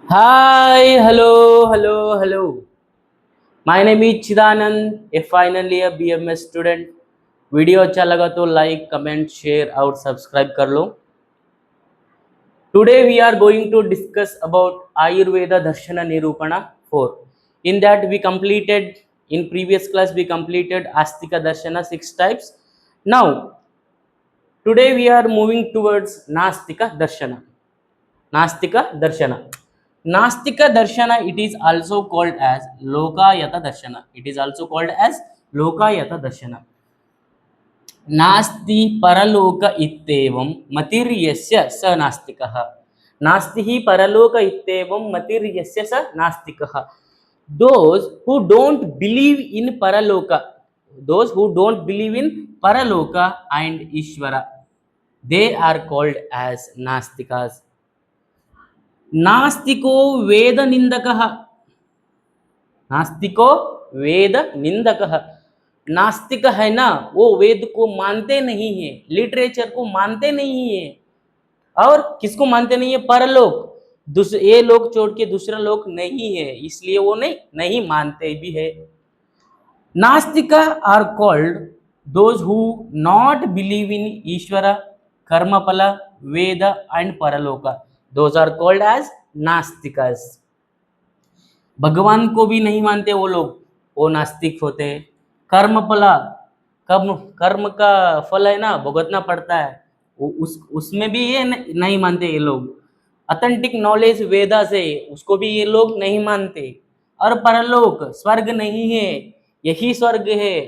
Hi, hello, hello, hello. My name is Chidanand, a final year BMS student. Video अच्छा लगा तो like comment share और subscribe कर लो. Today we are going to discuss about Ayurveda Darshana Nirupana 4. In that we completed, in previous class we completed Astika Darshana 6 types. Now today we are moving towards Nastika Darshana. Nastika Darshana. Nastika Darshana, it is also called as Lokayata Darshana. It is also called as Lokayata Darshana. नास्ति परलोक इत्येवं मतिर्यस्य स नास्तिकः. नास्ति हि परलोक इत्येवं मतिर्यस्य स नास्तिकः. Those who don't believe in paraloka, those who don't believe in paraloka and Ishvara, they are called as nastikas. नास्तिको वेद निंदकः. नास्तिको वेद निंदकः. नास्तिक है ना, वो वेद को मानते नहीं है, लिटरेचर को मानते नहीं है. और किसको मानते नहीं है? परलोक, ये लोग छोड़ के दूसरा लोक नहीं है, इसलिए वो नहीं मानते भी है. Nastika are called those who not believe in Ishwar, karmaphal, Veda and parlok. Those are called as Nastikas. भगवान को भी नहीं मानते वो लोग, वो नास्तिक होते हैं. कर्मफला, कर्म का फल है ना, भुगतना पड़ता है, उसमें भी ये नहीं मानते ये लोग. ऑथेंटिक नॉलेज वेदा से, उसको भी ये लोग नहीं मानते. और परलोक, स्वर्ग नहीं है, यही स्वर्ग है,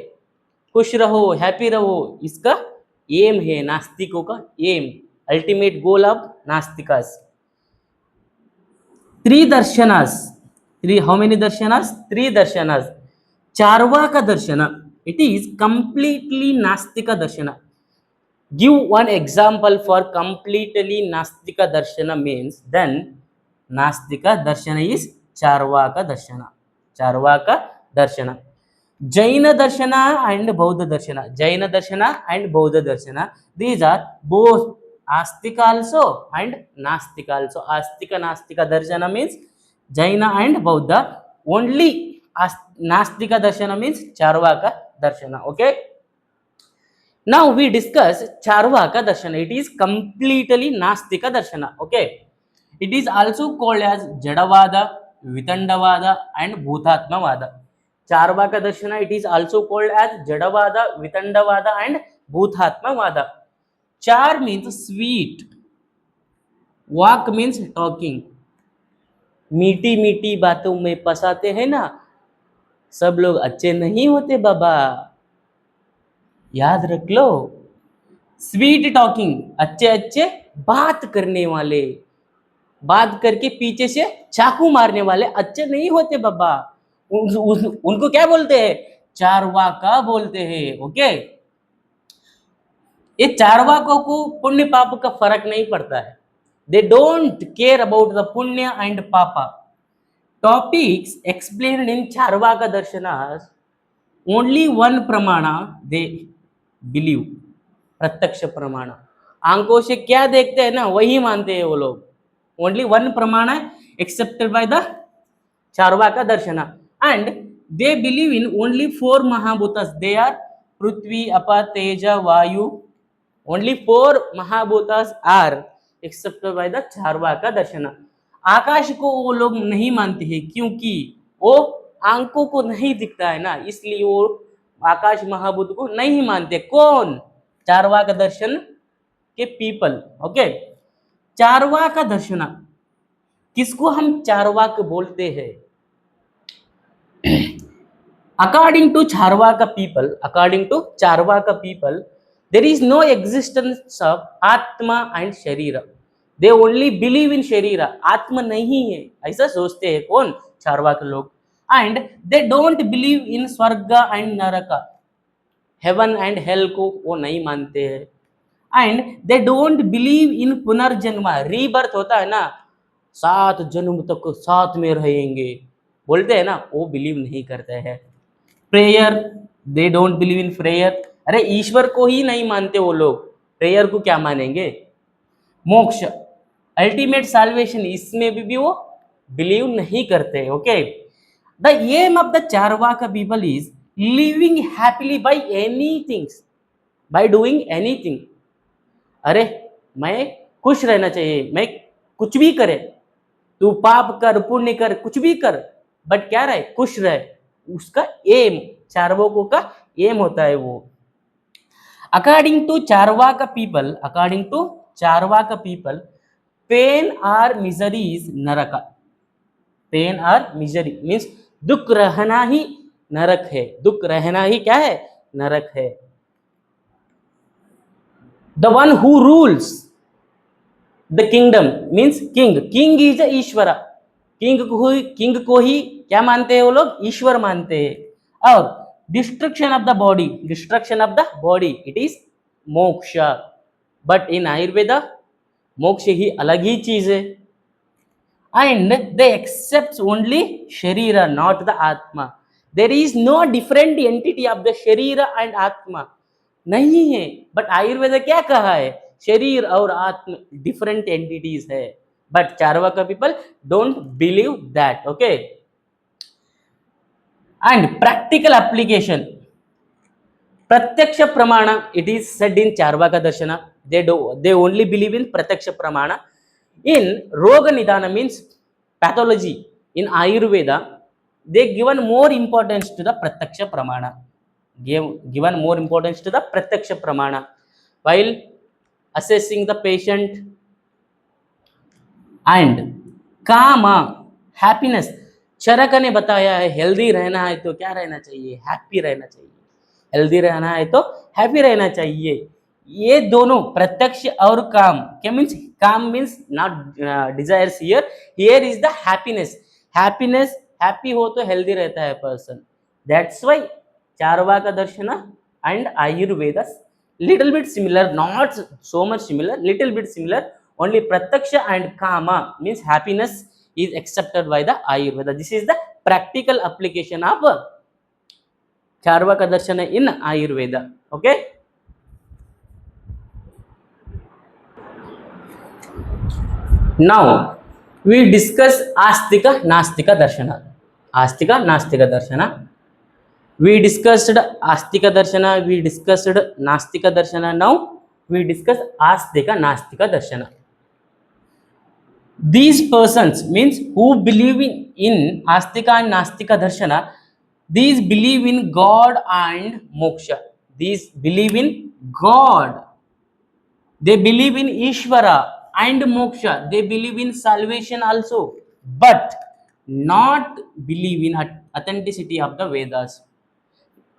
खुश रहो, हैप्पी रहो, इसका एम है नास्तिकों का aim, ultimate goal of Nastikas. Tridarshanas, how many darshanas? Three darshanas. Charvaka darshana, it is completely nastika darshana. Give one example for completely nastika darshana means, then nastika darshana is charvaka darshana. Charvaka darshana. Jaina darshana and Bauddha darshana. Jaina darshana and Bauddha darshana, these are both astika also and nastika also. Astika nastika darshana means Jaina and Bauddha. Only Nastika Darshana means Charvaka Darshana. Okay. Now we discuss Charvaka Darshana. It is completely Nastika Darshana. Okay. It is also called as Jadavada, Vitandavada and Bhutatmavada. Charvaka Darshana, it is also called as Jadavada, Vitandavada and Bhutatmavada. Char means sweet. Vak means talking. मीठी मीठी बातों में फंसाते हैं ना, सब लोग अच्छे नहीं होते बाबा, याद रख लो. स्वीट टॉकिंग, अच्छे अच्छे बात करने वाले, बात करके पीछे से चाकू मारने वाले अच्छे नहीं होते बाबा. उनको क्या बोलते हैं? चारवाका बोलते हैं. ओके. ये चारवाकों को पुण्य पाप का फर्क नहीं पड़ता है. They don't care about the punya and papa. Topics explained in Charvaka Darshanas, only one pramana they believe, प्रत्यक्ष प्रमाण. आंखों से क्या देखते हैं ना, वही मानते हैं वो लोग. Only one pramana accepted by the Charvaka Darshana, and they believe in only four Mahabhutas. They are Prithvi, Apa, Teja, Vayu. Only four Mahabhutas are accepted by the Charvaka Darshana. आकाश को वो लोग नहीं मानते हैं, क्योंकि वो आंखों को नहीं दिखता है ना, इसलिए वो आकाश महाभूत को नहीं मानते. कौन? चारवाक दर्शन के पीपल. ओके. चारवाक दर्शना, किसको हम चारवाक बोलते हैं? According to Charvaka people, there is no existence of Atma and Sharira. They only believe in Sharira. Atma नहीं है, ऐसा सोचते हैं कौन? चारवाक लोग. And they don't believe in Swarga and Naraka. Heaven and hell को वो नहीं मानते हैं. And they don't believe in punarjanma. Rebirth होता है ना, 7 जन्म तक साथ में रहेंगे बोलते हैं ना, वो बिलीव नहीं करते हैं. Prayer, they don't believe in prayer. अरे ईश्वर को ही नहीं मानते वो लोग, प्रेयर को क्या मानेंगे? मोक्ष, अल्टीमेट साल्वेशन, इसमें भी वो बिलीव नहीं करते. Okay, the aim of the Charvaka people is living happily by anything, by doing anything. अरे मैं खुश रहना चाहिए, मैं कुछ भी करे, तू पाप कर पुण्य कर कुछ भी कर, बट क्या रहे, खुश रहे. उसका एम, चारवाकों का एम होता है वो. According to Charvaka people, according to Charvaka people, pain or misery is naraka. Pain or misery means दुख रहना ही नरक है, दुख रहना ही क्या है, नरक है. The one who rules the kingdom means king, king is ईश्वरा. किंग को ही क्या मानते हैं वो लोग, ईश्वर मानते हैं. और destruction of the body, destruction of the body it is मोक्ष. बट इन आयुर्वेदा मोक्ष ही अलग ही चीज है. And they accept only sharira, not the atma. There is no different entity of the sharira and atma. नहीं है. बट आयुर्वेद क्या कहा है, शरीर और आत्म डिफरेंट एंटिटीज है. But Charvaka people don't believe that. Okay, and practical application, pratyaksha pramana it is said in Charvaka Darshan. they only believe in प्रत्यक्ष प्रमाण. In Roga Nidana means pathology, in Ayurveda, they given more importance to the Pratyaksha Pramana. Given more importance to the Pratyaksha Pramana while assessing the patient. And Kama, happiness. चरक ने बताया है healthy रहना है तो क्या रहना चाहिए, हैप्पी रहना चाहिए. हेल्दी रहना है तो हैप्पी रहना चाहिए. ये दोनों प्रत्यक्ष और काम, क्या means, kaam means not desires. Here is the happiness. Happiness, happy हो तो हेल्दी रहता है person. That's why Charvaka Darshan and Ayurveda little bit similar, not so much similar, little bit similar. Only pratyaksha and kama means happiness is accepted by the ayurveda. This is the practical application of charvaka darshana in ayurveda. Okay, now we discuss astika nastika darshana. Astika nastika darshana, we discussed astika darshana, we discussed nastika darshana. Now we discuss astika nastika darshana. These persons means who believe in astika and nastika darshana, these believe in God and moksha. These believe in God, they believe in Ishvara and moksha, they believe in salvation also, but not believe in authenticity of the Vedas.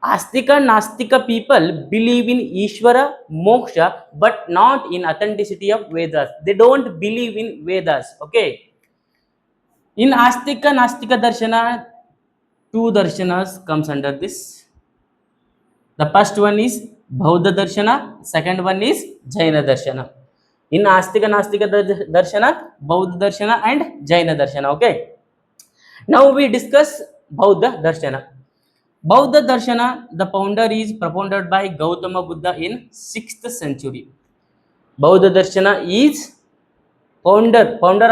Astika Nastika people believe in Ishvara, Moksha, but not in authenticity of Vedas. They don't believe in Vedas. Okay. In Astika Nastika Darshana, two darshanas comes under this. The first one is Bauddha Darshana, second one is Jaina Darshana. In Astika Nastika Darshana, Bauddha Darshana and Jaina Darshana. Okay. Now we discuss Bauddha Darshana. Bauddha Darshana, the founder is propounded by Gautama Buddha in 6th century. Bauddha Darshana is founder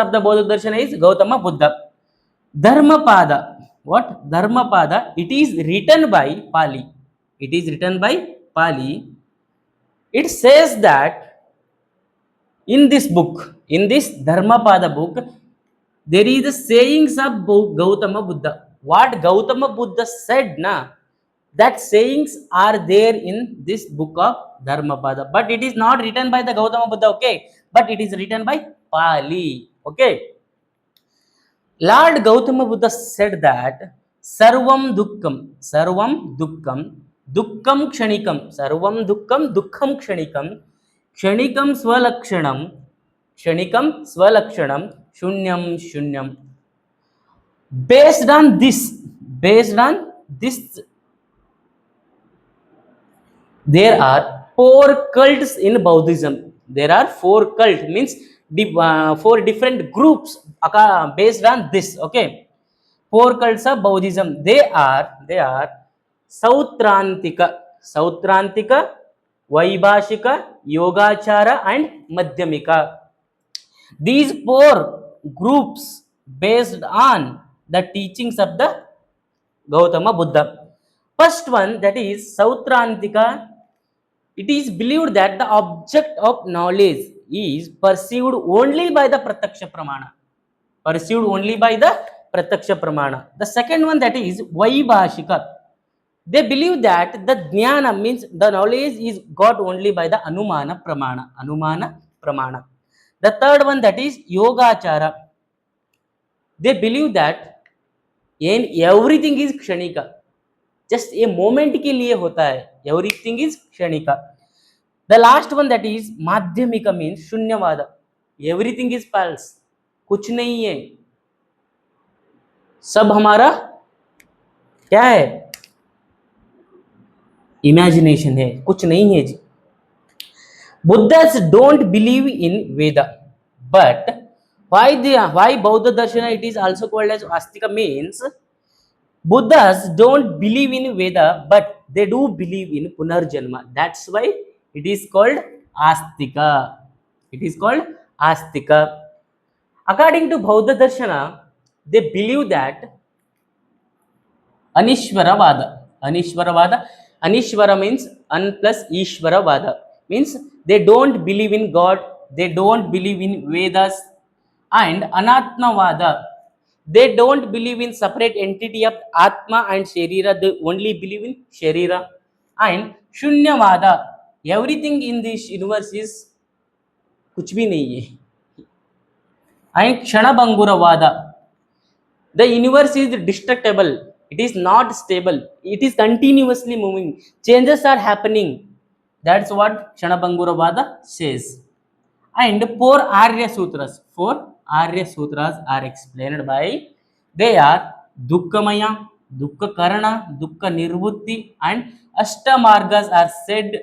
of the Bauddha Darshana is Gautama Buddha. Dharmapada, what? Dharmapada, it is written by Pali. It is written by Pali. It says that in this book, in this Dharmapada book, there is the sayings of Gautama Buddha. What Gautama Buddha said, na, that sayings are there in this book of Dharmapada, but it is not written by the Gautama Buddha. Okay, but it is written by Pali. Okay, Lord Gautama Buddha said that Sarvam Dukkham, Sarvam Dukkham, Dukkham Kshanikam, Sarvam Dukkham, Dukkham Kshanikam, Kshanikam Swalakshanam, Kshanikam Swalakshanam, Shunyam Shunyam. Based on this, there are 4 cults in Buddhism. There are 4 cults, means 4 different groups based on this. Okay, 4 cults of Buddhism. They are Sautrantika, Vaibhashika, Yogachara and Madhyamika. These 4 groups based on the teachings of the Gautama Buddha. First one, that is Sautrantika. It is believed that the object of knowledge is perceived only by the Pratyaksha Pramana. Perceived only by the Pratyaksha Pramana. The second one, that is Vaibhashika. They believe that the Jnana means the knowledge is got only by the Anumana Pramana. Anumana Pramana. The third one, that is Yogachara. They believe that everything is Kshanika. Just ये moment के लिए होता है, everything is kshanika. The last one, that is Madhyamika means shunyavad. Everything is false, कुछ नहीं है, सब हमारा क्या है, इमेजिनेशन है, कुछ नहीं है जी. Buddhas don't believe in Veda, but why Bauddha Darshana it is also called as Astika means Buddhas don't believe in Veda, but they do believe in Punarjanma. That's why it is called Astika. It is called Astika. According to Bauddha Darshana, they believe that Anishwaravada. Anishwara means An plus Ishwaravada. Means they don't believe in God, they don't believe in Vedas, and Anatmavada. They don't believe in separate entity of Atma and Sharira. They only believe in Sharira. And Shunyavada. Everything in this universe is कुछ भी नहीं है. And Kshanabhanguravada. The universe is destructible. It is not stable. It is continuously moving. Changes are happening. That's what Kshanabhanguravada says. And four Arya Sutras are explained by, they are Dukkhamaya, Dukkha Karana, Dukkha Nirvutti, and Ashtamargas are said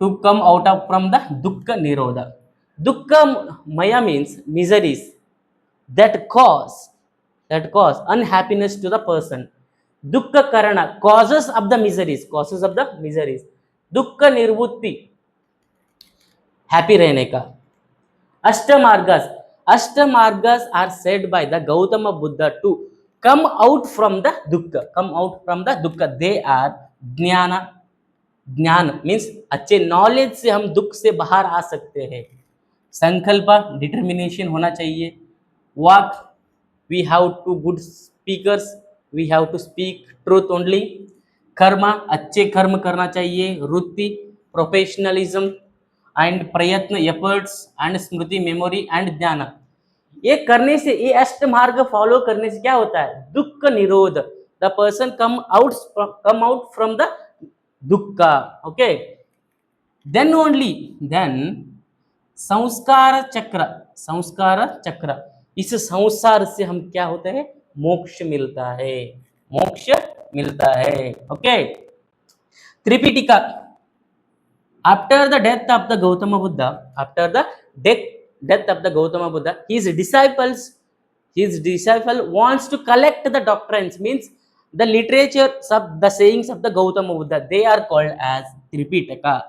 to come out of from the Dukkha Nirodha. Dukkha Maya means miseries that cause unhappiness to the person. Dukkha Karana, causes of the miseries. Dukkha Nirvutti, happy रहने का. Ashtamargas are said by the Gautama Buddha to come out from the dukkha. They are Jnana. Jnana means अच्छे knowledge से हम दुख से बाहर आ सकते हैं. संकल्प, डिटर्मिनेशन होना चाहिए. वाक, we have to good speakers, we have to speak truth only. कर्म, अच्छे कर्म करना चाहिए. रुत्ति, प्रोफेशनलिज्म, एंड प्रयत्न, efforts, and Smriti, memory, and ज्ञान. ये करने से, ये अष्ट मार्ग फॉलो करने से क्या होता है? दुख निरोध. The person come out from the दुख. ओके, देन संस्कार चक्र. इस संसार से हम क्या होते हैं? मोक्ष मिलता है. Okay, त्रिपिटिका. After the death of the Gautama Buddha, his disciple wants to collect the doctrines, means the literature of the sayings of the Gautama Buddha. They are called as Tripitaka.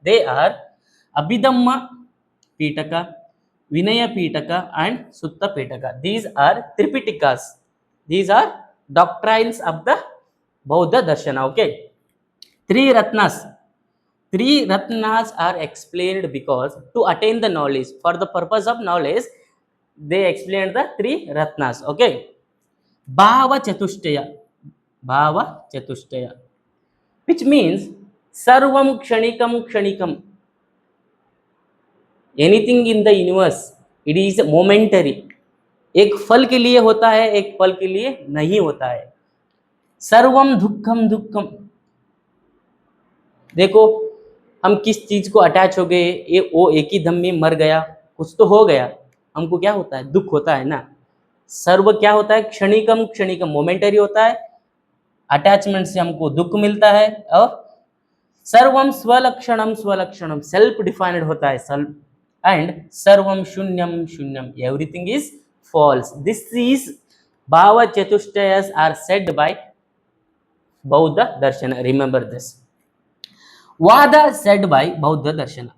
They are Abhidhamma Pitaka, Vinaya Pitaka, and Sutta Pitaka. These are Tripitikas. These are doctrines of the Bauddha Darshana. Okay, Three Ratnas are explained because to attain the knowledge, for the purpose of knowledge, they explained the three Ratnas. Okay, Bhava Chatushtaya, which means Sarvam Kshanikam. Anything in the universe, it is momentary. एक फल के लिए होता है, एक फल के लिए नहीं होता है. सर्वम दुक्खम. देखो, हम किस चीज को अटैच हो गए, ये वो एक ही दम में मर गया, कुछ तो हो गया, हमको क्या होता है? दुख होता है ना. सर्व क्या होता है? क्षणिकम मोमेंटरी होता है. अटैचमेंट से हमको दुख मिलता है. और सर्वम स्वलक्षणम सेल्फ डिफाइंड होता है, self. And sarvam shunyam everything is false. This is bhava chatushtayas are said by Bauddha Darshan. Remember this. Vada said by Bauddha Darshana.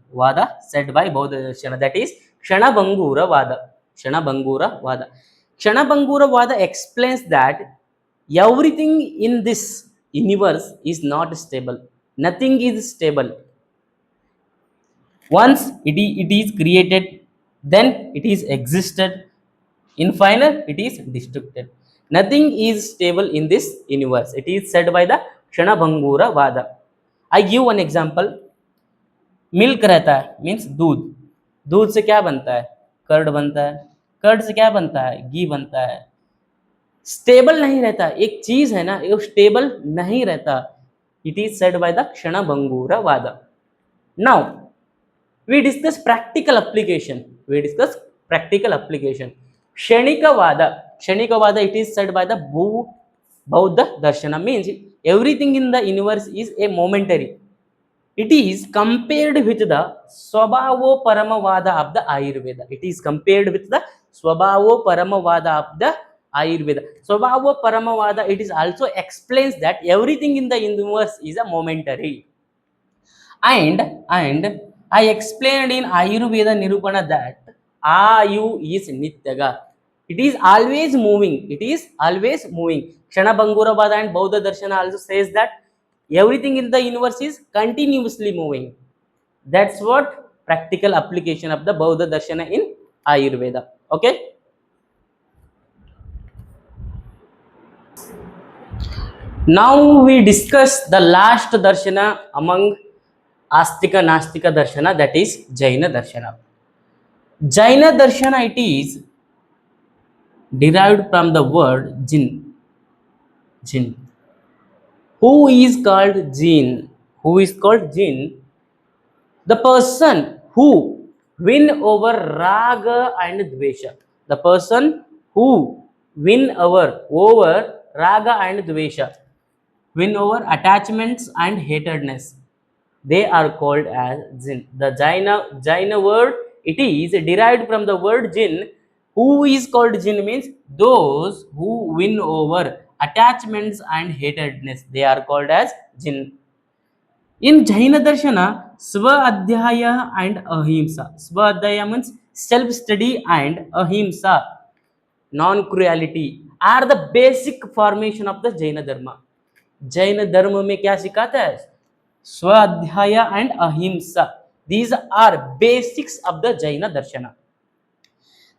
That is Kshanabhangura Vada. Kshanabangura Vada explains that everything in this universe is not stable. Nothing is stable. Once it is created, then it is existed. In final, it is destructed. Nothing is stable in this universe. It is said by the Kshanabangura Vada. I give one example. Milk रहता है means दूध, दूध से क्या बनता है, curd बनता है, कर्ड से क्या बनता है, घी बनता है। स्टेबल नहीं रहता, एक चीज है ना ये स्टेबल नहीं रहता। It is said by the kshanbhangur vaad. Now we discuss practical application. Kshanikavada, it is said by the Bauddha Darshana, means everything in the universe is a momentary. It is compared with the Swabhavo Paramavada of the Ayurveda. It is compared with the Swabhavo Paramavada of the Ayurveda. Swabhavo Paramavada, it is also explains that everything in the universe is a momentary. And I explained in Ayurveda Nirupana that Ayu is Nityaga. It is always moving. It is always moving. Kshanabangura and Bauddha Darshana also says that everything in the universe is continuously moving. That's what practical application of the Bauddha Darshana in Ayurveda. Okay. Now we discuss the last darshana among Astika Nastika Darshana, that is Jaina Darshana. Jaina Darshana, it is derived from the word Jin. Jin. Who is called Jin? Who is called Jin? The person who win over Raga and Dvesha. The person who win over Raga and Dvesha. Win over attachments and hatredness. They are called as Jin. The Jaina word, it is derived from the word Jin. Who is called Jin means those who win over attachments and hatredness. They are called as Jin. In Jaina Darshana, Sva-adhyaya and Ahimsa. Sva-adhyaya means self-study and Ahimsa, non-cruelty, are the basic formation of the Jaina Dharma. Jain धर्म में क्या सिखाता है, स्वाध्याय and अहिंसा. These are basics of the Jaina Darshana.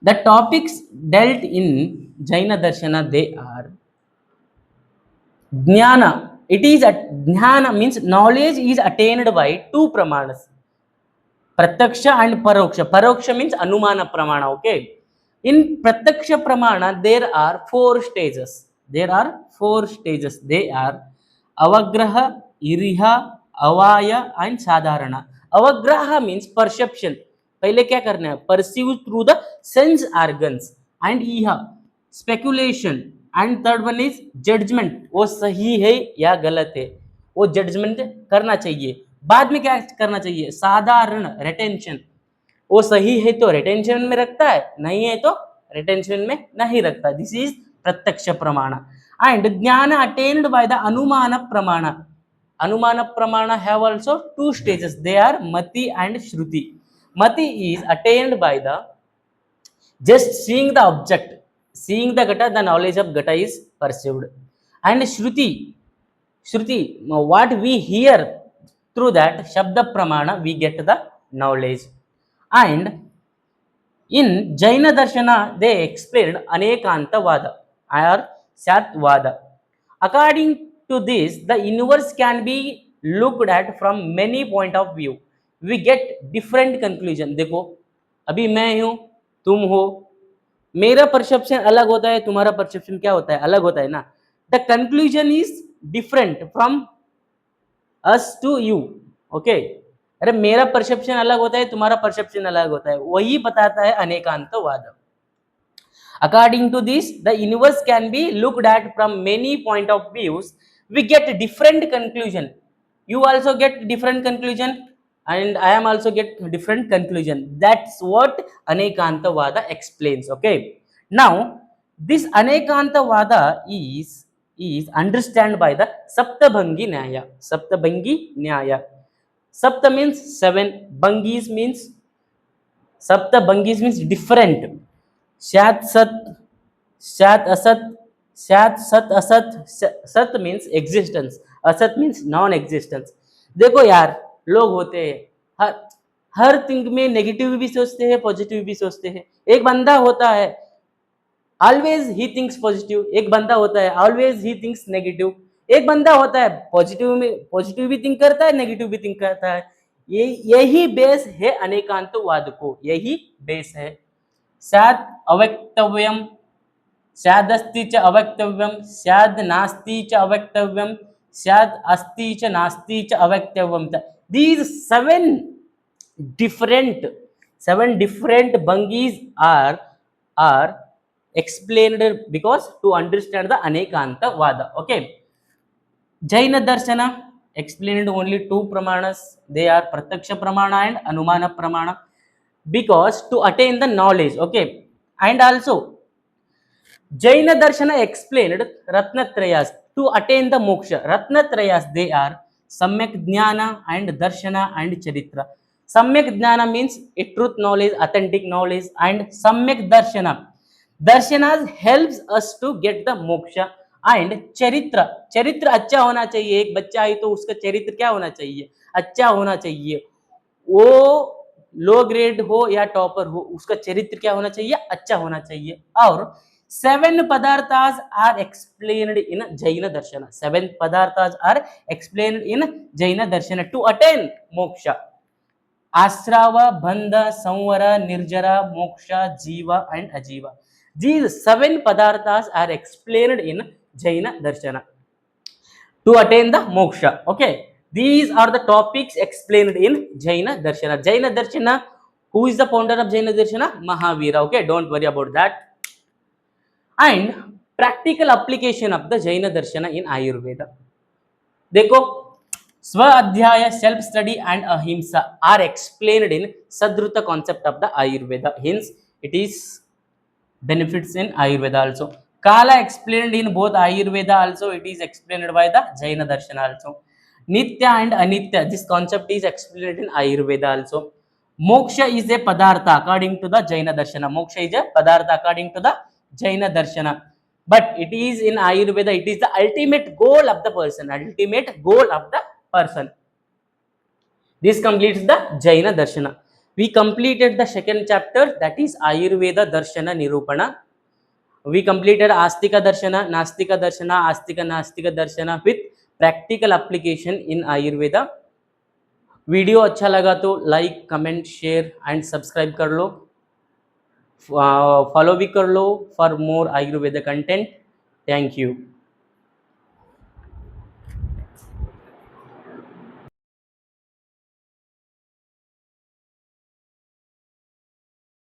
The topics dealt in Jaina Darshana, they are Jnana. It is Jnana means knowledge is attained by two pramanas, Pratyaksha and Paroksha. Paroksha means Anumana Pramana. Okay. In Pratyaksha Pramana, there are four stages. They are Avagraha, Iriha, Avaya and Sadharana. Avagraha means perception. पहले क्या करना है, perceive through the sense organs. And Iha, speculation. And third one is judgment. वो सही है या गलत है, वो judgment करना चाहिए. बाद में क्या करना चाहिए, साधारण, retention. वो सही है तो retention में रखता है, नहीं है तो retention में नहीं रखता. This is प्रत्यक्ष प्रमाण. And Jnana attained by the Anumana Pramana. Anumana Pramana have also two stages. They are Mati and Shruti. Mati is attained by the just seeing the object, seeing the Gata, the knowledge of Gata is perceived. And Shruti, what we hear through that Shabda Pramana, we get the knowledge. And in Jaina Darshana, they explained Anekanta Vada or Satvada. According to this, the universe can be looked at from many point of view. We get different conclusion. देखो अभी मैं हूँ, तुम हो, मेरा perception अलग होता है, तुम्हारा परसेप्शन क्या होता है, अलग होता है ना. The conclusion is different from us to you. Okay. अरे मेरा परसेप्शन अलग होता है, तुम्हारा परसेप्शन अलग होता है, वही बताता है अनेकांतवाद. According to this, the universe can be looked at from many point of views. We get different conclusion. You also get different conclusion, and I am also get different conclusion. That's what Anekantavada explains. Okay. Now, this Anekantavada is understood by the Saptabhangi Nyaya. Saptabhangi Nyaya. Sapta means seven. Bhangis means different. Shat Sat, Shat Asat, Shat Sat Asat, Sat means existence, Asat means non-existence. देखो यार, लोग होते हैं, हर हर thing में negative भी सोचते हैं, positive भी सोचते हैं। एक बंदा होता है ऑलवेज ही थिंक्स पॉजिटिव, एक बंदा होता है ऑलवेज ही थिंक्स नेगेटिव, एक बंदा होता है पॉजिटिव में पॉजिटिव भी थिंक करता है, नेगेटिव भी थिंक करता है। ये यही बेस है अनेकांतवाद को, यही बेस है। स्यात् अवक्तव्यम, स्यादस्ति च अवक्तव्यम, स्याद् नास्ति च अवक्तव्यम, स्याद् अस्ति च नास्ति च अवक्तव्यम। These different seven different bangis are explained because to understand the anekanta vada. Okay, Jaina darshana explained only two pramanas, they are pratyaksha pramana and anumana pramana, because to attain the knowledge. Okay, and also Jaina Darshana explained Ratnatrayas to attain the moksha. Ratnatrayas, they are Samyak Jnana and Darshana and Charitra. Samyak Jnana means a truth knowledge, authentic knowledge, and Samyak Darshana. Darshanas helps us to get the moksha. And चरित्र, चरित्र अच्छा होना चाहिए। एक बच्चा है तो उसका चरित्र क्या होना चाहिए? अच्छा होना चाहिए। वो लो ग्रेड हो या टॉपर हो, उसका चरित्र क्या होना चाहिए? अच्छा होना चाहिए। और seven padarthas are explained in Jaina Darshana. Seven padarthas are explained in Jaina Darshana to attain moksha. Asrava, Bandha, Samvara, Nirjara, Moksha, Jiva and Ajiva. These seven padarthas are explained in Jaina Darshana to attain the moksha. Okay, these are the topics explained in Jaina Darshana. Jaina Darshana, who is the founder of Jaina Darshana? Mahavira. Okay, don't worry about that. And practical application of the Jaina Darshana in Ayurveda. देखो, स्व अध्याय, self study and ahimsa are explained in Sadruta concept of the Ayurveda. Hence, it is benefits in Ayurveda also. Kala explained in both Ayurveda also, it is explained by the Jaina Darshana also. Nitya and Anitya, this concept is explained in Ayurveda also. Moksha is a padartha according to the Jaina Darshana. Moksha is a padartha according to the Jaina Darshana. But it is in Ayurveda, it is the ultimate goal of the person. Ultimate goal of the person. This completes the Jaina Darshana. We completed the second chapter, that is Ayurveda Darshana Nirupana. We completed Astika Darshana, Nastika Darshana, Astika Nastika Darshana with practical application in Ayurveda. Video अच्छा लगा तो like, comment, share and subscribe कर लो, follow भी कर लो for more Ayurveda content. Thank you.